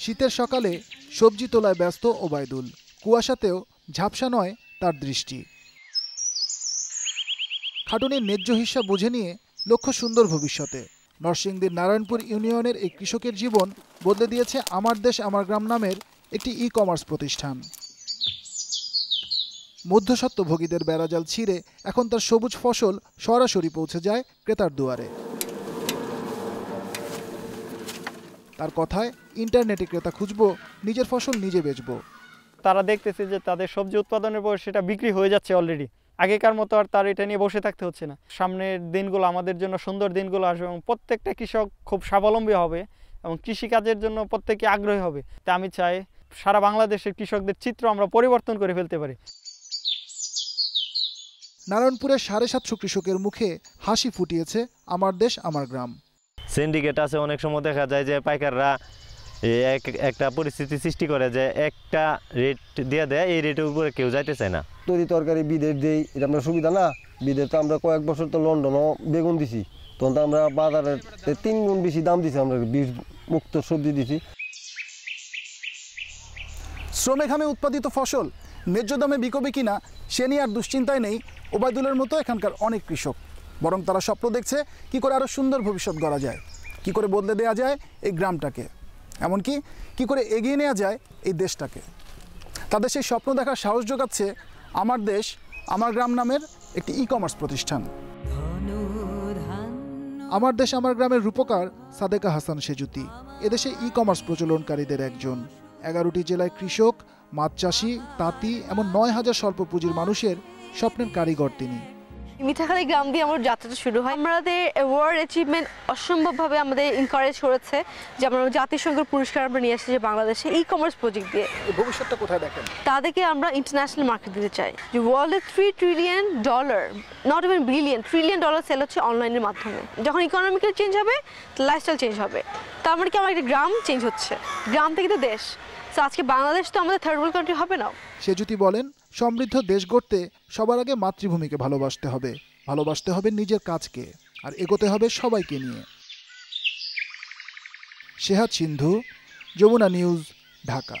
শীতের সকালে সবজি তোলায় ব্যস্ত ওবায়দুল। কুয়াশাতেও ঝাপসা নয় তার দৃষ্টি। খাটুনির ন্যায্য হিস্যা বুঝে নিয়ে লক্ষ্য সুন্দর ভবিষ্যতে। নরসিংদীর নারায়ণপুর ইউনিয়নের এই কৃষকের জীবন বদলে দিয়েছে আমার দেশ আমার গ্রাম নামের একটি ই-কমার্স প্রতিষ্ঠান। মধ্যস্বত্বভোগীদের বেড়াজাল ছিঁড়ে এখন তার সবুজ ফসল সরাসরি পৌঁছে যায় ক্রেতার দুয়ারে। তার কথায়, ইন্টারনেটে ক্রেতা খুঁজবো, নিজের ফসল নিজে বেচবো। তারা দেখতেছে যে তাদের সবজি উৎপাদনের পর সেটা বিক্রি হয়ে যাচ্ছে অলরেডি। আগেকার মতো আর তার এটা নিয়ে বসে থাকতে হচ্ছে না। সামনের দিনগুলো আমাদের জন্য সুন্দর দিনগুলো আসবে এবং প্রত্যেকটা কৃষক খুব স্বাবলম্বী হবে এবং কৃষিকাজের জন্য প্রত্যেকে আগ্রহী হবে। তা আমি চাই সারা বাংলাদেশের কৃষকদের চিত্র আমরা পরিবর্তন করে ফেলতে পারি। নারায়ণপুরের 750 কৃষকের মুখে হাসি ফুটিয়েছে আমার দেশ আমার গ্রাম। সিন্ডিকেট আছে, অনেক সময় দেখা যায় যে পাইকাররা একটা পরিস্থিতি সৃষ্টি করে যে একটা রেট দিয়ে দেয়, এই রেটের উপরে কেউ যাইতে চায় না। তৈরি তরকারি বিদেশ দেই, এটা আমরা সুবিধা না। বিদেশ তো আমরা কয়েক বছর তো লন্ডনও বেগুন দিছি, তখন তো আমরা বাজারে 3 গুণ বেশি দাম দিছি, আমরা বীজ মুক্ত সবজি দিছি। শ্রমে ঘামে উৎপাদিত ফসল ন্যায্য দামে বিকবে কিনা সে নিয়ে আর দুশ্চিন্তায় নেই ওবায়দুলের মতো এখানকার অনেক কৃষক। বরং তারা স্বপ্ন দেখছে কি করে আরও সুন্দর ভবিষ্যৎ গড়া যায়, কি করে বদলে দেওয়া যায় এই গ্রামটাকে, এমনকি কি করে এগিয়ে নেওয়া যায় এই দেশটাকে। তাদের সেই স্বপ্ন দেখার সাহস যোগাচ্ছে আমার দেশ আমার গ্রাম নামের একটি ই-কমার্স প্রতিষ্ঠান। আমার দেশ আমার গ্রামের রূপকার সাদেকা হাসান সেজুতি এদেশে ই-কমার্স প্রচলনকারীদের একজন। 11টি জেলায় কৃষক, মাছ চাষি, তাঁতি এমন 9000 স্বল্প পুঁজির মানুষের স্বপ্নের কারিগর তিনি। মিঠাখালী গ্রাম দিয়ে আমার যাত্রাটা শুরু হয়। আমাদের ওয়ার্ল্ড অ্যাচিভমেন্ট অসম্ভবভাবে আমাদের এনকারেজ করেছে যে আমরা জাতিসংঘের পুরস্কার আমরা নিয়ে এসেছি বাংলাদেশে ই-কমার্স প্রজেক্ট দিয়ে। ভবিষ্যৎটা কোথায় দেখেন? তাদেরকে আমরা ইন্টারন্যাশনাল মার্কেট দিতে চাই। যে ওয়ার্ল্ডে $3 trillion, not even billion, $1 trillion sale হচ্ছে অনলাইনের মাধ্যমে। যখন ইকোনমিক্যাল চেঞ্জ হবে, লাইফস্টাইল চেঞ্জ হবে। তার মানে কি আমার একটা গ্রাম চেঞ্জ হচ্ছে, গ্রাম থেকে তো দেশ। আজকে বাংলাদেশ তো আমাদের থার্ড ওয়ার্ল্ড কান্ট্রি হবে না। সেজুতি বলেন, সমৃদ্ধ দেশ গড়তে সবার আগে মাতৃভূমিকে ভালোবাসতে হবে নিজের কাজকে, আর এগোতে হবে সবাইকে নিয়ে। সেহাত সিন্ধু, যমুনা নিউজ, ঢাকা।